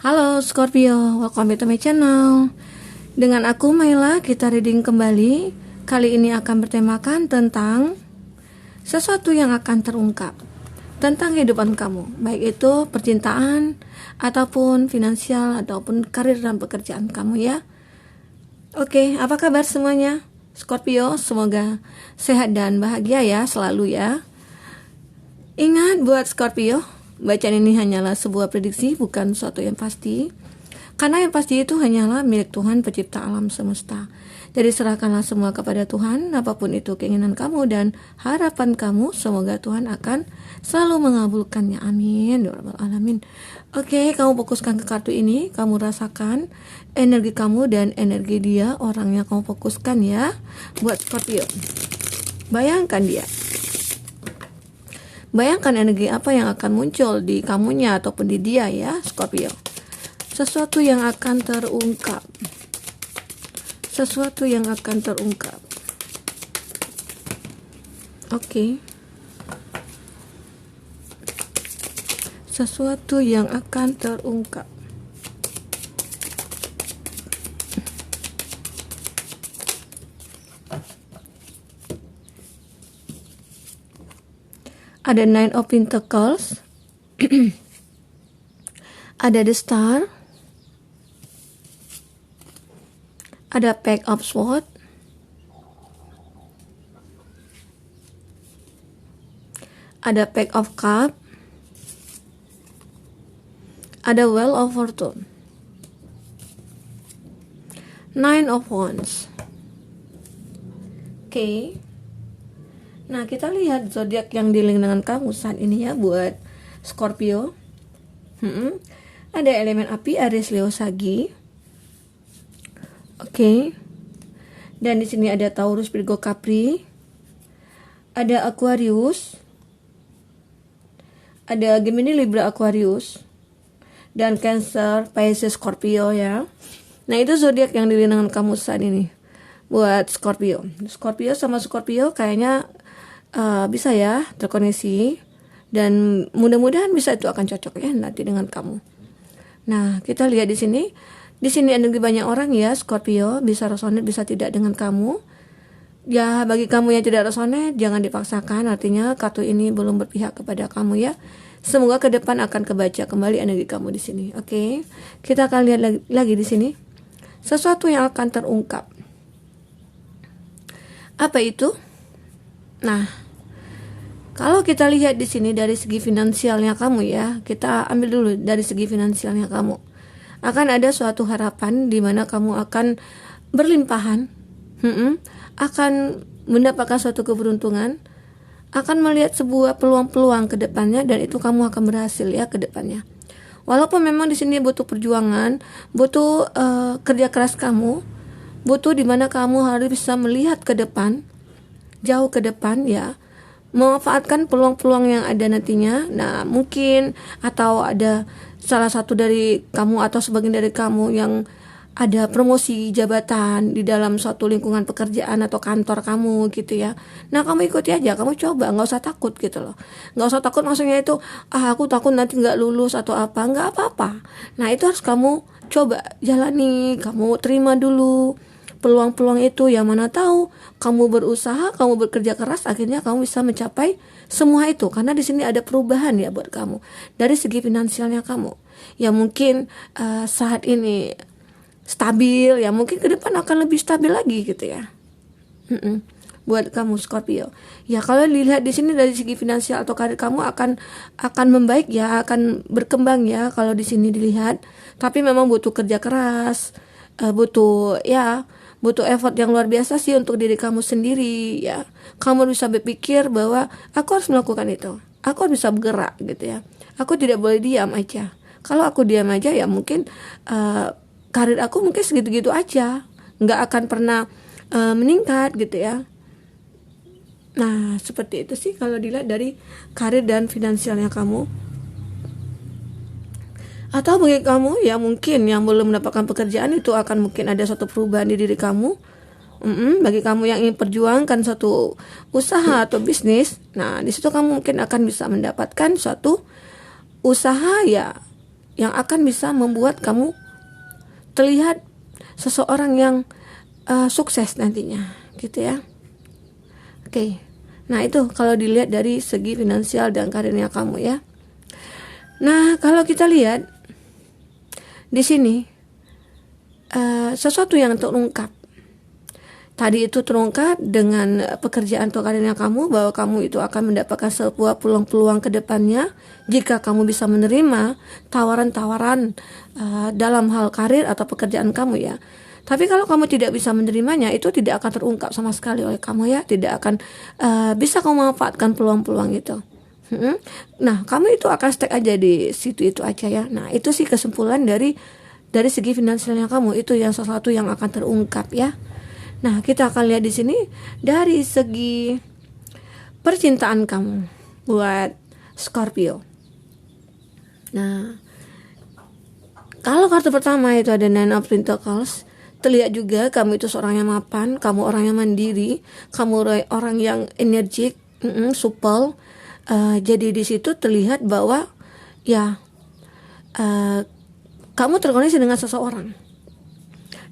Halo Scorpio, welcome to my channel. Dengan aku Maila, kita reading kembali. Kali ini akan bertemakan tentang sesuatu yang akan terungkap tentang kehidupan kamu, baik itu percintaan ataupun finansial ataupun karir dan pekerjaan kamu ya. Oke, apa kabar semuanya? Scorpio, semoga sehat dan bahagia ya selalu ya. Ingat buat Scorpio, bacaan ini hanyalah sebuah prediksi, bukan sesuatu yang pasti. Karena yang pasti itu hanyalah milik Tuhan pencipta alam semesta. Jadi serahkanlah semua kepada Tuhan, apapun itu keinginan kamu dan harapan kamu, semoga Tuhan akan selalu mengabulkannya. Amin ya rabbal alamin. Oke, kamu fokuskan ke kartu ini, kamu rasakan energi kamu dan energi dia, orang yang kamu fokuskan ya. Buat Scorpio, bayangkan dia. Bayangkan energi apa yang akan muncul di kamunya ataupun di dia ya, Scorpio. Sesuatu yang akan terungkap. Sesuatu yang akan terungkap. Oke. Sesuatu yang akan terungkap. Ada Nine of Pentacles. Ada The Star. Ada Page of Swords. Ada Page of Cups. Ada Wheel of Fortune. Nine of Wands. Oke. Nah, kita lihat zodiak yang dealing dengan kamu saat ini ya buat Scorpio. Ada elemen api, Aries, Leo, Sagi. Oke. Dan di sini ada Taurus, Virgo, Capri. Ada Aquarius. Ada Gemini, Libra, Aquarius. Dan Cancer, Pisces, Scorpio ya. Nah, itu zodiak yang dealing dengan kamu saat ini buat Scorpio. Scorpio sama Scorpio kayaknya bisa ya terkoneksi, dan mudah-mudahan bisa itu akan cocok ya nanti dengan kamu. Nah, kita lihat di sini energi banyak orang ya Scorpio, bisa resonate bisa tidak dengan kamu. Ya, bagi kamu yang tidak resonate jangan dipaksakan, artinya kartu ini belum berpihak kepada kamu ya. Semoga ke depan akan kebaca kembali energi kamu di sini. Oke. Kita akan lihat lagi di sini. Sesuatu yang akan terungkap. Apa itu? Nah, kalau kita lihat di sini dari segi finansialnya kamu ya, kita ambil dulu dari segi finansialnya kamu. Akan ada suatu harapan di mana kamu akan berlimpahan, akan mendapatkan suatu keberuntungan, akan melihat sebuah peluang-peluang ke depannya, dan itu kamu akan berhasil ya ke depannya. Walaupun memang di sini butuh perjuangan, butuh kerja keras kamu, butuh di mana kamu harus bisa melihat ke depan, jauh ke depan ya, memanfaatkan peluang-peluang yang ada nantinya. Nah, mungkin atau ada salah satu dari kamu atau sebagian dari kamu yang ada promosi jabatan di dalam suatu lingkungan pekerjaan atau kantor kamu gitu ya. Nah, kamu ikuti aja, kamu coba, nggak usah takut gitu loh. Nggak usah takut maksudnya itu, aku takut nanti nggak lulus atau apa, nggak apa-apa. Nah, itu harus kamu coba jalani, kamu terima dulu peluang-peluang itu, yang mana tahu kamu berusaha, kamu bekerja keras, akhirnya kamu bisa mencapai semua itu. Karena di sini ada perubahan ya buat kamu dari segi finansialnya kamu. Ya mungkin saat ini stabil, ya mungkin ke depan akan lebih stabil lagi gitu ya. Buat kamu Scorpio. Ya kalau dilihat di sini dari segi finansial atau karir kamu akan membaik ya, akan berkembang ya kalau di sini dilihat. Tapi memang butuh kerja keras, butuh effort yang luar biasa sih untuk diri kamu sendiri ya. Kamu bisa berpikir bahwa aku harus melakukan itu, aku harus bisa bergerak gitu ya. Aku tidak boleh diam aja. Kalau aku diam aja ya mungkin karir aku mungkin segitu-gitu aja, nggak akan pernah meningkat gitu ya. Nah, seperti itu sih kalau dilihat dari karir dan finansialnya kamu. Atau bagi kamu ya mungkin yang belum mendapatkan pekerjaan, itu akan mungkin ada suatu perubahan di diri kamu. Bagi kamu yang ingin perjuangkan suatu usaha atau bisnis, nah di situ kamu mungkin akan bisa mendapatkan suatu usaha ya yang akan bisa membuat kamu terlihat seseorang yang sukses nantinya, gitu ya. Oke. Nah, itu kalau dilihat dari segi finansial dan karirnya kamu ya. Nah, kalau kita lihat di sini sesuatu yang terungkap. Tadi itu terungkap dengan pekerjaan atau karirnya kamu, bahwa kamu itu akan mendapatkan sebuah peluang-peluang ke depannya jika kamu bisa menerima tawaran-tawaran dalam hal karir atau pekerjaan kamu ya. Tapi kalau kamu tidak bisa menerimanya, itu tidak akan terungkap sama sekali oleh kamu ya, tidak akan bisa kamu manfaatkan peluang-peluang itu. Nah, kamu itu akan stuck aja di situ itu aja ya. Nah, itu sih kesimpulan dari segi finansialnya kamu, itu yang sesuatu yang akan terungkap ya. Nah, kita akan lihat di sini dari segi percintaan kamu buat Scorpio. Nah, kalau kartu pertama itu ada Nine of Pentacles, terlihat juga kamu itu seorang yang mapan, kamu orang yang mandiri, kamu orang yang energik, supel. Jadi di situ terlihat bahwa ya kamu terkoneksi dengan seseorang,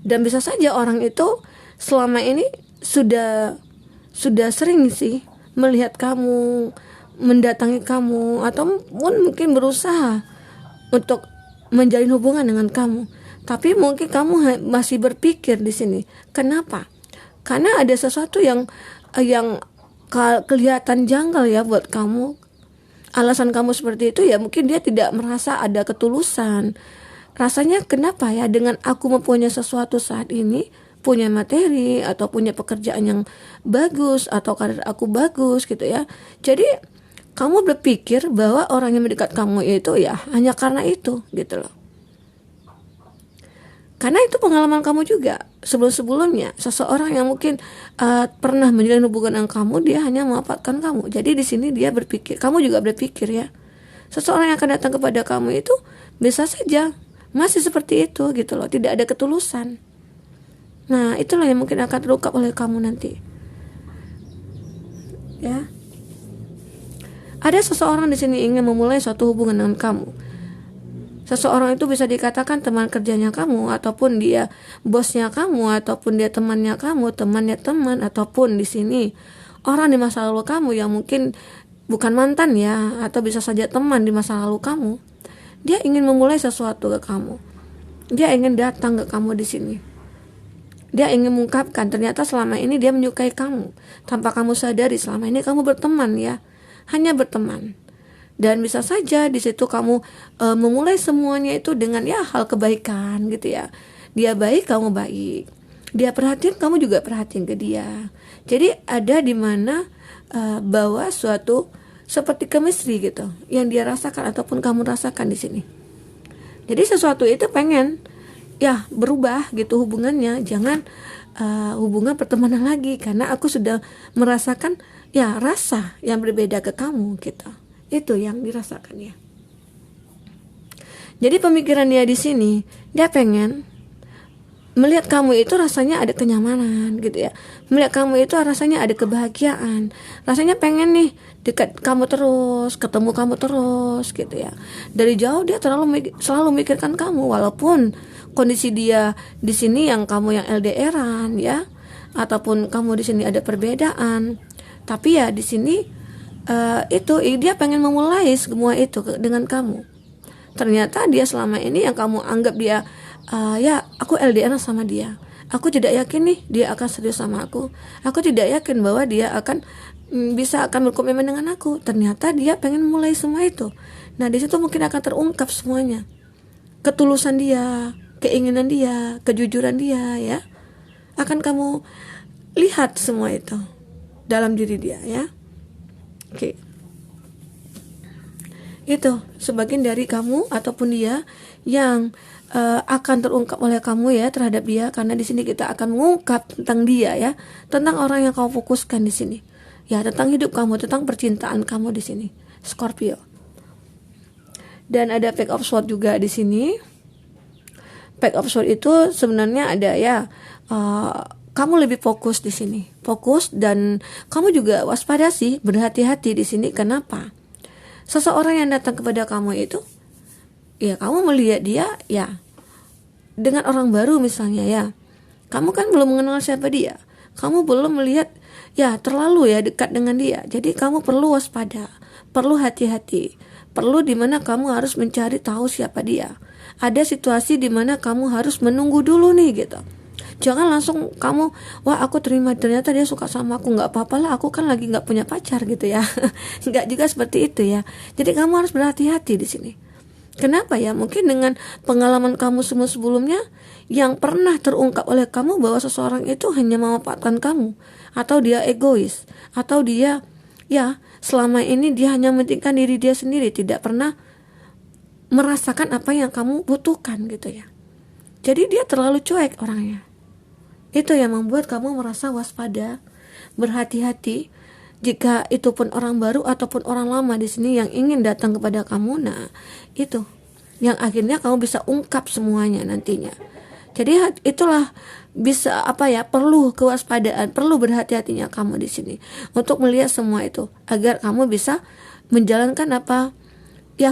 dan bisa saja orang itu selama ini sudah sering sih melihat kamu, mendatangi kamu, atau mungkin berusaha untuk menjalin hubungan dengan kamu. Tapi mungkin kamu masih berpikir di sini. Kenapa? Karena ada sesuatu yang kelihatan janggal ya buat kamu. Alasan kamu seperti itu ya mungkin dia tidak merasa ada ketulusan. Rasanya kenapa ya dengan aku mempunyai sesuatu saat ini, punya materi atau punya pekerjaan yang bagus atau karir aku bagus gitu ya. Jadi kamu berpikir bahwa orang yang mendekat kamu itu ya hanya karena itu gitu loh. Karena itu pengalaman kamu juga sebelum-sebelumnya, seseorang yang mungkin pernah menjalin hubungan dengan kamu, dia hanya memanfaatkan kamu. Jadi di sini dia berpikir, kamu juga berpikir ya, seseorang yang akan datang kepada kamu itu bisa saja masih seperti itu gitu loh, tidak ada ketulusan. Nah, itulah yang mungkin akan terungkap oleh kamu nanti. Ya. Ada seseorang di sini ingin memulai suatu hubungan dengan kamu. Seseorang itu bisa dikatakan teman kerjanya kamu, ataupun dia bosnya kamu, ataupun dia temannya kamu, temannya teman, ataupun di sini orang di masa lalu kamu yang mungkin bukan mantan ya, atau bisa saja teman di masa lalu kamu. Dia ingin memulai sesuatu ke kamu. Dia ingin datang ke kamu di sini. Dia ingin mengungkapkan ternyata selama ini dia menyukai kamu, tanpa kamu sadari selama ini kamu berteman ya, hanya berteman. Dan bisa saja di situ kamu memulai semuanya itu dengan ya hal kebaikan gitu ya. Dia baik, kamu baik. Dia perhatian, kamu juga perhatian ke dia. Jadi ada di mana bahwa suatu seperti chemistry gitu yang dia rasakan ataupun kamu rasakan di sini. Jadi sesuatu itu pengen ya berubah gitu hubungannya. Jangan hubungan pertemanan lagi, karena aku sudah merasakan ya rasa yang berbeda ke kamu gitu. Itu yang dirasakan ya. Jadi pemikiran dia di sini, dia pengen melihat kamu itu rasanya ada kenyamanan gitu ya. Melihat kamu itu rasanya ada kebahagiaan. Rasanya pengen nih dekat kamu terus, ketemu kamu terus gitu ya. Dari jauh dia selalu mikirkan kamu, walaupun kondisi dia di sini yang kamu yang LDRan ya, ataupun kamu di sini ada perbedaan. Tapi ya di sini itu dia pengen memulai semua itu dengan kamu. Ternyata dia selama ini yang kamu anggap dia ya aku LDR sama dia, aku tidak yakin nih dia akan serius sama aku tidak yakin bahwa dia akan akan berkomitmen dengan aku. Ternyata dia pengen mulai semua itu. Nah di situ mungkin akan terungkap semuanya, ketulusan dia, keinginan dia, kejujuran dia ya, akan kamu lihat semua itu dalam diri dia ya. Oke. Itu sebagian dari kamu ataupun dia yang akan terungkap oleh kamu ya terhadap dia, karena di sini kita akan mengungkap tentang dia ya, tentang orang yang kamu fokuskan di sini. Ya, tentang hidup kamu, tentang percintaan kamu di sini, Scorpio. Dan ada Page of Swords juga di sini. Page of Swords itu sebenarnya ada ya kamu lebih fokus di sini, fokus, dan kamu juga waspada sih, berhati-hati di sini. Kenapa? Seseorang yang datang kepada kamu itu ya kamu melihat dia ya dengan orang baru misalnya ya. Kamu kan belum mengenal siapa dia. Kamu belum melihat ya terlalu ya dekat dengan dia. Jadi kamu perlu waspada, perlu hati-hati. Perlu dimana kamu harus mencari tahu siapa dia. Ada situasi dimana kamu harus menunggu dulu nih gitu. Jangan langsung kamu, wah aku terima ternyata dia suka sama aku, nggak apa-apa lah, aku kan lagi nggak punya pacar gitu ya. Nggak juga seperti itu ya. Jadi kamu harus berhati-hati di sini. Kenapa ya? Mungkin dengan pengalaman kamu semua sebelumnya yang pernah terungkap oleh kamu bahwa seseorang itu hanya memanfaatkan kamu, atau dia egois, atau dia ya selama ini dia hanya mementingkan diri dia sendiri, tidak pernah merasakan apa yang kamu butuhkan gitu ya. Jadi dia terlalu cuek orangnya. Itu yang membuat kamu merasa waspada, berhati-hati. Jika itu pun orang baru ataupun orang lama di sini yang ingin datang kepada kamu, nah itu yang akhirnya kamu bisa ungkap semuanya nantinya. Jadi itulah bisa perlu kewaspadaan, perlu berhati-hatinya kamu di sini untuk melihat semua itu agar kamu bisa menjalankan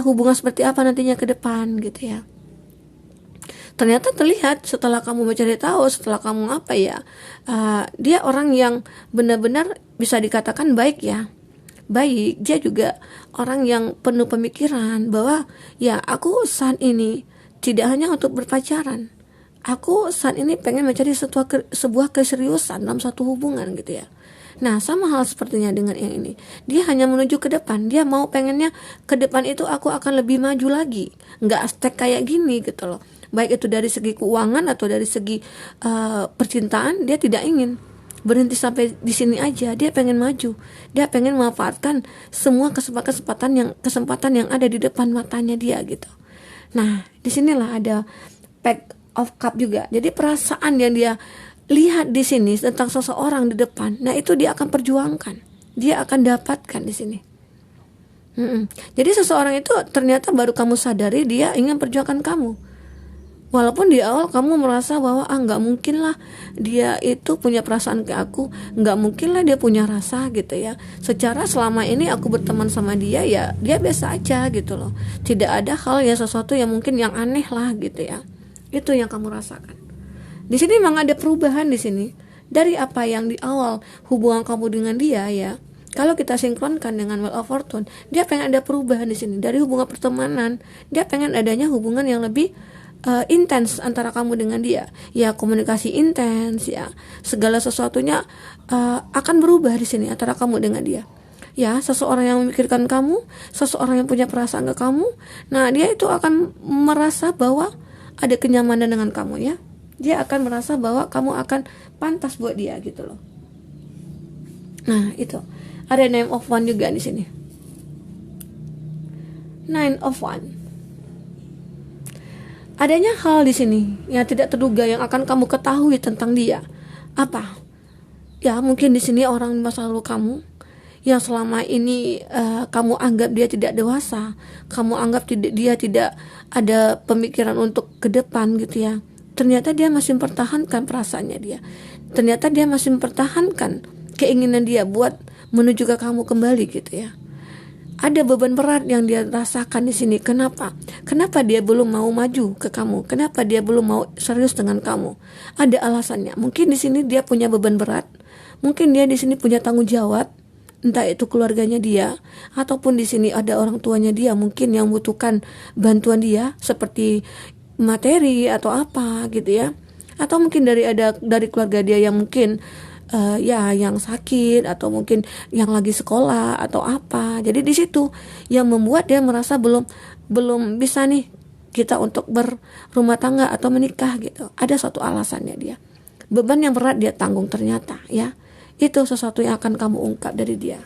hubungan seperti apa nantinya ke depan gitu ya. Ternyata terlihat setelah kamu mencari tahu, setelah kamu dia orang yang benar-benar bisa dikatakan baik ya. Baik, dia juga orang yang penuh pemikiran bahwa ya aku saat ini tidak hanya untuk berpacaran. Aku saat ini pengen mencari sebuah keseriusan dalam satu hubungan gitu ya. Nah sama hal sepertinya dengan yang ini. Dia hanya menuju ke depan. Dia pengennya ke depan itu aku akan lebih maju lagi. Nggak stuck kayak gini gitu loh. Baik itu dari segi keuangan atau dari segi percintaan, dia tidak ingin berhenti sampai di sini aja. Dia pengen maju. Dia pengen memanfaatkan semua kesempatan yang ada di depan matanya dia gitu. Nah, disinilah ada pack of cup juga. Jadi perasaan yang dia lihat di sini tentang seseorang di depan, nah itu dia akan perjuangkan. Dia akan dapatkan di sini. Jadi seseorang itu ternyata baru kamu sadari dia ingin perjuangkan kamu. Walaupun di awal kamu merasa bahwa nggak mungkin lah dia itu punya perasaan ke aku, nggak mungkin lah dia punya rasa gitu ya. Secara selama ini aku berteman sama dia ya dia biasa aja gitu loh. Tidak ada hal ya sesuatu yang mungkin yang aneh lah gitu ya. Itu yang kamu rasakan. Di sini memang ada perubahan di sini dari apa yang di awal hubungan kamu dengan dia ya. Kalau kita sinkronkan dengan Wheel of Fortune, dia pengen ada perubahan di sini dari hubungan pertemanan. Dia pengen adanya hubungan yang lebih intens antara kamu dengan dia. Ya komunikasi intens ya. Segala sesuatunya akan berubah di sini antara kamu dengan dia. Ya, seseorang yang memikirkan kamu, seseorang yang punya perasaan ke kamu. Nah, dia itu akan merasa bahwa ada kenyamanan dengan kamu ya. Dia akan merasa bahwa kamu akan pantas buat dia gitu loh. Nah, itu. Ada Nine of Wands juga di sini. Nine of Wands. Adanya hal di sini yang tidak terduga yang akan kamu ketahui tentang dia. Apa? Ya, mungkin di sini orang di masa lalu kamu yang selama ini kamu anggap dia tidak dewasa, kamu anggap dia tidak ada pemikiran untuk ke depan gitu ya. Ternyata dia masih mempertahankan perasaannya dia. Ternyata dia masih mempertahankan keinginan dia buat menuju ke kamu kembali gitu ya. Ada beban berat yang dia rasakan di sini. Kenapa? Kenapa dia belum mau maju ke kamu? Kenapa dia belum mau serius dengan kamu? Ada alasannya. Mungkin di sini dia punya beban berat. Mungkin dia di sini punya tanggung jawab. Entah itu keluarganya dia, ataupun di sini ada orang tuanya dia mungkin yang membutuhkan bantuan dia seperti materi atau apa gitu ya. Atau mungkin dari keluarga dia yang mungkin yang sakit atau mungkin yang lagi sekolah atau apa. Jadi di situ yang membuat dia merasa belum bisa nih kita untuk berumah tangga atau menikah gitu. Ada satu alasannya dia. Beban yang berat dia tanggung ternyata ya. Itu sesuatu yang akan kamu ungkap dari dia.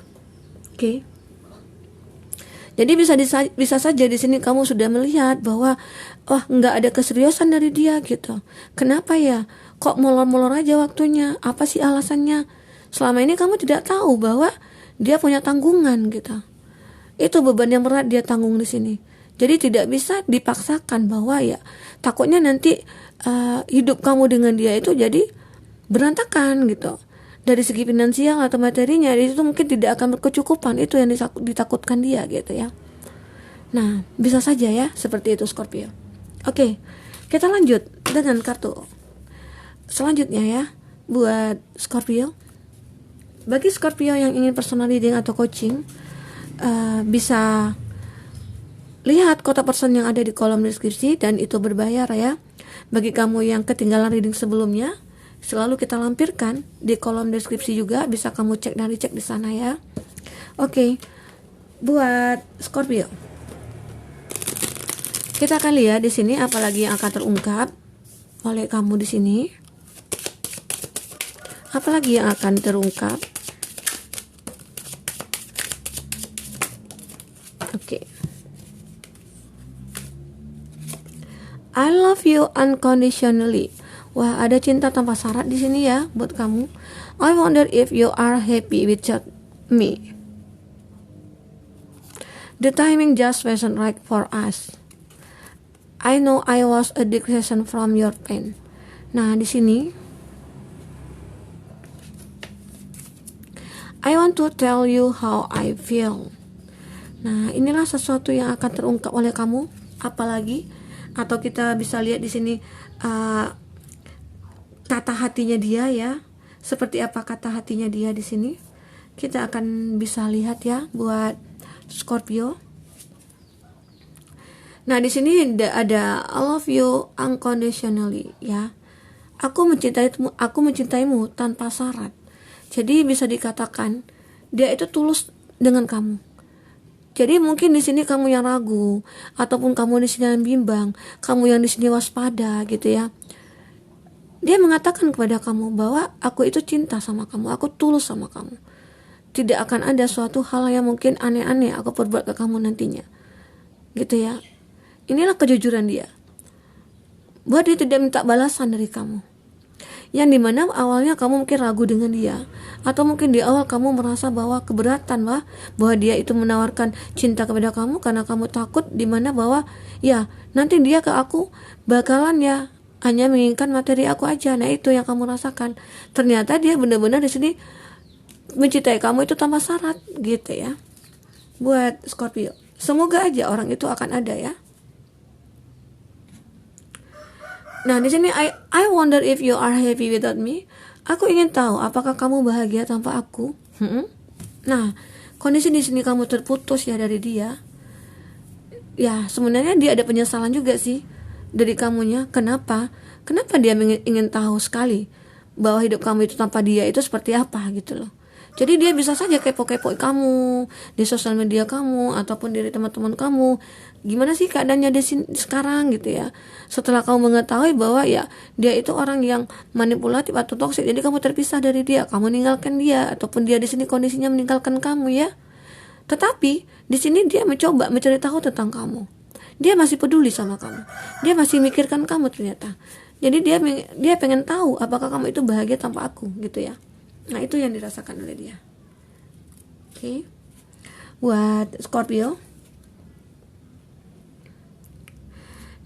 Oke. Jadi bisa saja di sini kamu sudah melihat bahwa nggak ada keseriusan dari dia gitu. Kenapa ya? Kok molor-molor aja waktunya? Apa sih alasannya? Selama ini kamu tidak tahu bahwa dia punya tanggungan gitu. Itu beban yang berat dia tanggung di sini. Jadi tidak bisa dipaksakan bahwa ya takutnya nanti hidup kamu dengan dia itu jadi berantakan gitu. Dari segi finansial atau materinya itu mungkin tidak akan berkecukupan. Itu yang ditakutkan dia gitu ya. Nah, bisa saja ya seperti itu Scorpio. Oke, kita lanjut dengan kartu selanjutnya ya. Buat Scorpio, bagi Scorpio yang ingin personal reading atau coaching, bisa lihat kotak person yang ada di kolom deskripsi, dan itu berbayar ya. Bagi kamu yang ketinggalan reading sebelumnya, selalu kita lampirkan di kolom deskripsi juga, bisa kamu cek dan dicek di sana ya. Oke, buat Scorpio, kita akan lihat di sini apalagi yang akan terungkap oleh kamu di sini. Apalagi yang akan terungkap? Oke. I love you unconditionally. Wah, ada cinta tanpa syarat di sini ya buat kamu. I wonder if you are happy without me. The timing just wasn't right for us. I know I was a distraction from your pain. Nah, di sini I want to tell you how I feel. Nah, inilah sesuatu yang akan terungkap oleh kamu. Apalagi, atau kita bisa lihat di sini kata hatinya dia ya. Seperti apa kata hatinya dia di sini? Kita akan bisa lihat ya buat Scorpio. Nah, di sini ada I love you unconditionally ya. Aku mencintaimu tanpa syarat. Jadi bisa dikatakan dia itu tulus dengan kamu. Jadi mungkin di sini kamu yang ragu, ataupun kamu di sini yang bimbang, kamu yang di sini waspada gitu ya. Dia mengatakan kepada kamu bahwa aku itu cinta sama kamu, aku tulus sama kamu. Tidak akan ada suatu hal yang mungkin aneh-aneh aku perbuat ke kamu nantinya. Gitu ya. Inilah kejujuran dia. Bahwa dia tidak minta balasan dari kamu. Yang dimana awalnya kamu mungkin ragu dengan dia, atau mungkin di awal kamu merasa bahwa keberatan bahwa dia itu menawarkan cinta kepada kamu karena kamu takut dimana bahwa ya nanti dia ke aku bakalan ya hanya menginginkan materi aku aja. Nah, itu yang kamu rasakan. Ternyata dia benar-benar di sini mencintai kamu itu tanpa syarat gitu ya. Buat Scorpio, semoga aja orang itu akan ada ya. Nah, di sini I wonder if you are happy without me. Aku ingin tahu apakah kamu bahagia tanpa aku. Nah, kondisi di sini kamu terputus ya dari dia. Ya, sebenarnya dia ada penyesalan juga sih dari kamunya. Kenapa dia ingin tahu sekali bahwa hidup kamu itu tanpa dia itu seperti apa gitu loh. Jadi dia bisa saja kepo-kepo kamu di sosial media kamu ataupun dari teman-teman kamu. Gimana sih keadaannya di sini sekarang gitu ya. Setelah kamu mengetahui bahwa ya dia itu orang yang manipulatif atau toksik, jadi kamu terpisah dari dia, kamu meninggalkan dia, ataupun dia di sini kondisinya meninggalkan kamu ya. Tetapi di sini dia mencoba mencari tahu tentang kamu. Dia masih peduli sama kamu. Dia masih mikirkan kamu ternyata. Jadi dia pengen tahu apakah kamu itu bahagia tanpa aku gitu ya. Nah, itu yang dirasakan oleh dia. Oke. Buat Scorpio.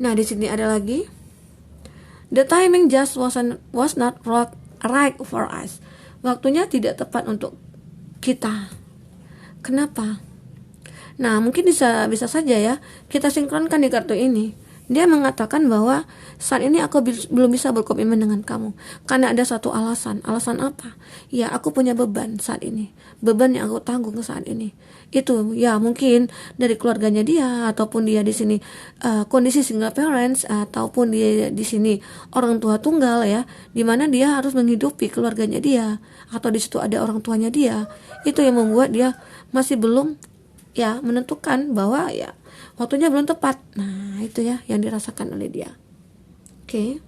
Nah, di sini ada lagi. The timing just was not right for us. Waktunya tidak tepat untuk kita. Kenapa? Nah, mungkin bisa saja ya kita sinkronkan di kartu ini. Dia mengatakan bahwa saat ini aku belum bisa berkomitmen dengan kamu karena ada satu alasan. Alasan apa? Ya, aku punya beban saat ini. Beban yang aku tanggung saat ini. Itu ya mungkin dari keluarganya dia, ataupun dia di sini kondisi single parents, ataupun dia di sini orang tua tunggal ya, di mana dia harus menghidupi keluarganya dia, atau di situ ada orang tuanya dia. Itu yang membuat dia masih belum ya menentukan bahwa ya waktunya belum tepat. Nah, itu ya yang dirasakan oleh dia. Oke.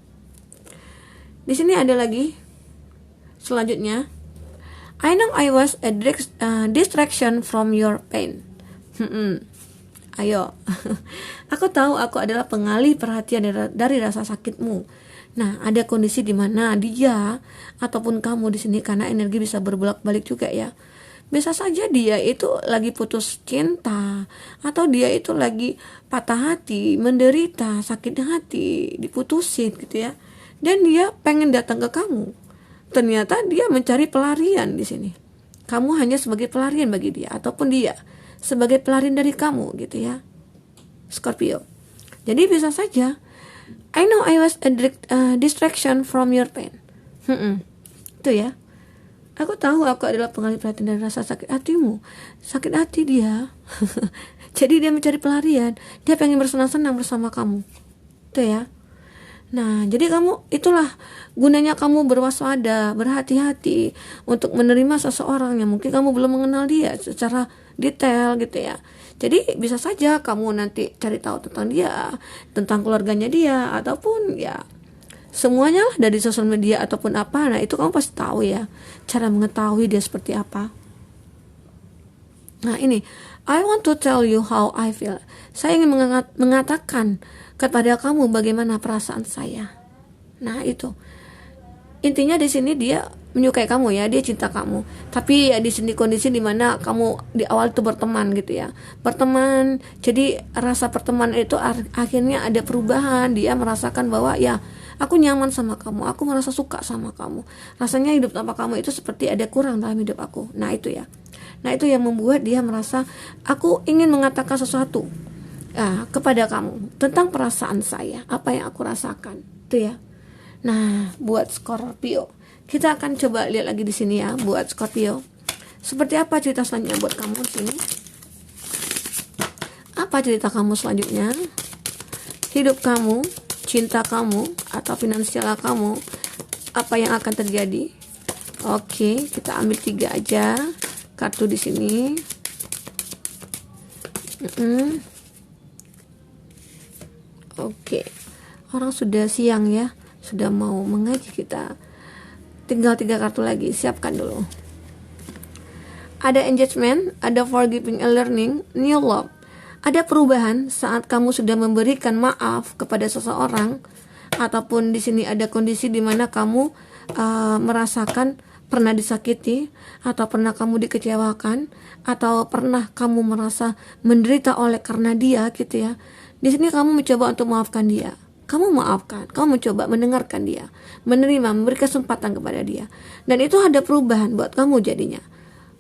Di sini ada lagi selanjutnya. I know I was a distraction from your pain. Ayo. Aku tahu aku adalah pengalih perhatian dari rasa sakitmu. Nah, ada kondisi di mana dia ataupun kamu di sini, karena energi bisa berbolak-balik juga ya. Bisa saja dia itu lagi putus cinta, atau dia itu lagi patah hati, menderita, sakit hati, diputusin gitu ya. Dan dia pengen datang ke kamu. Ternyata dia mencari pelarian di sini. Kamu hanya sebagai pelarian bagi dia, ataupun dia sebagai pelarian dari kamu gitu ya. Scorpio. Jadi bisa saja, I know I was a distraction from your pain. Itu ya. Aku tahu aku adalah pengalih perhatian dari rasa sakit hatimu. Sakit hati dia. Jadi dia mencari pelarian. Dia pengen bersenang-senang bersama kamu. Itu ya. Nah, jadi kamu, itulah gunanya kamu berwaspada, berhati-hati untuk menerima seseorang yang mungkin kamu belum mengenal dia secara detail gitu ya. Jadi bisa saja kamu nanti cari tahu tentang dia, tentang keluarganya dia, ataupun ya semuanya lah dari sosial media ataupun apa. Nah, itu kamu pasti tahu ya cara mengetahui dia seperti apa. Nah, ini I want to tell you how I feel. Saya ingin mengatakan kepada kamu bagaimana perasaan saya. Nah, itu intinya di sini dia menyukai kamu ya, dia cinta kamu. Tapi ya di sini kondisi dimana kamu di awal itu berteman gitu ya, berteman. Jadi rasa pertemanan itu akhirnya ada perubahan. Dia merasakan bahwa ya aku nyaman sama kamu, aku merasa suka sama kamu. Rasanya hidup tanpa kamu itu seperti ada kurang dalam hidup aku. Nah itu ya. Nah itu yang membuat dia merasa aku ingin mengatakan sesuatu kepada kamu tentang perasaan saya, apa yang aku rasakan. Itu ya. Nah, buat Scorpio, kita akan coba lihat lagi di sini ya, buat Scorpio. Seperti apa cerita selanjutnya buat kamu di sini? Apa cerita kamu selanjutnya? Hidup kamu, cinta kamu, atau finansial kamu, apa yang akan terjadi? Oke, kita ambil 3 aja kartu di sini. Oke, orang sudah siang ya, sudah mau mengaji kita. Tinggal 3 kartu lagi, siapkan dulu. Ada engagement, ada forgiving and learning, new love. Ada perubahan saat kamu sudah memberikan maaf kepada seseorang, ataupun di sini ada kondisi di mana kamu merasakan pernah disakiti, atau pernah kamu dikecewakan, atau pernah kamu merasa menderita oleh karena dia gitu ya. Di sini kamu mencoba untuk memaafkan dia. Kamu maafkan, kamu mencoba mendengarkan dia, menerima, memberi kesempatan kepada dia. Dan itu ada perubahan buat kamu jadinya.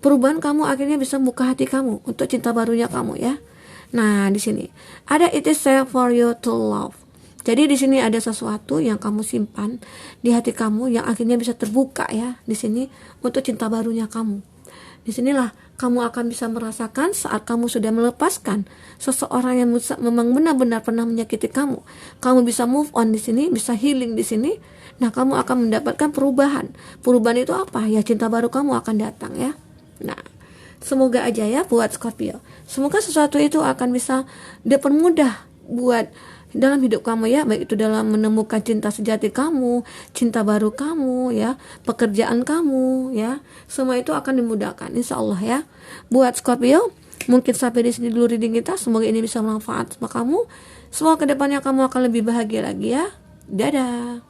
Perubahan kamu akhirnya bisa buka hati kamu untuk cinta barunya kamu ya. Nah, di sini ada it is safe for you to love. Jadi di sini ada sesuatu yang kamu simpan di hati kamu yang akhirnya bisa terbuka ya di sini untuk cinta barunya kamu. Disinilah kamu akan bisa merasakan saat kamu sudah melepaskan seseorang yang memang benar-benar pernah menyakiti kamu. Kamu bisa move on di sini, bisa healing di sini. Nah, kamu akan mendapatkan perubahan. Perubahan itu apa? Ya, cinta baru kamu akan datang ya. Nah, semoga aja ya buat Scorpio. Semoga sesuatu itu akan bisa dipermudah buat dalam hidup kamu ya, baik itu dalam menemukan cinta sejati kamu, cinta baru kamu ya, pekerjaan kamu ya, semua itu akan dimudahkan insya Allah ya. Buat Scorpio, mungkin sampai di sini dulu reading kita. Semoga ini bisa bermanfaat sama kamu. Semoga kedepannya kamu akan lebih bahagia lagi ya. Dadah.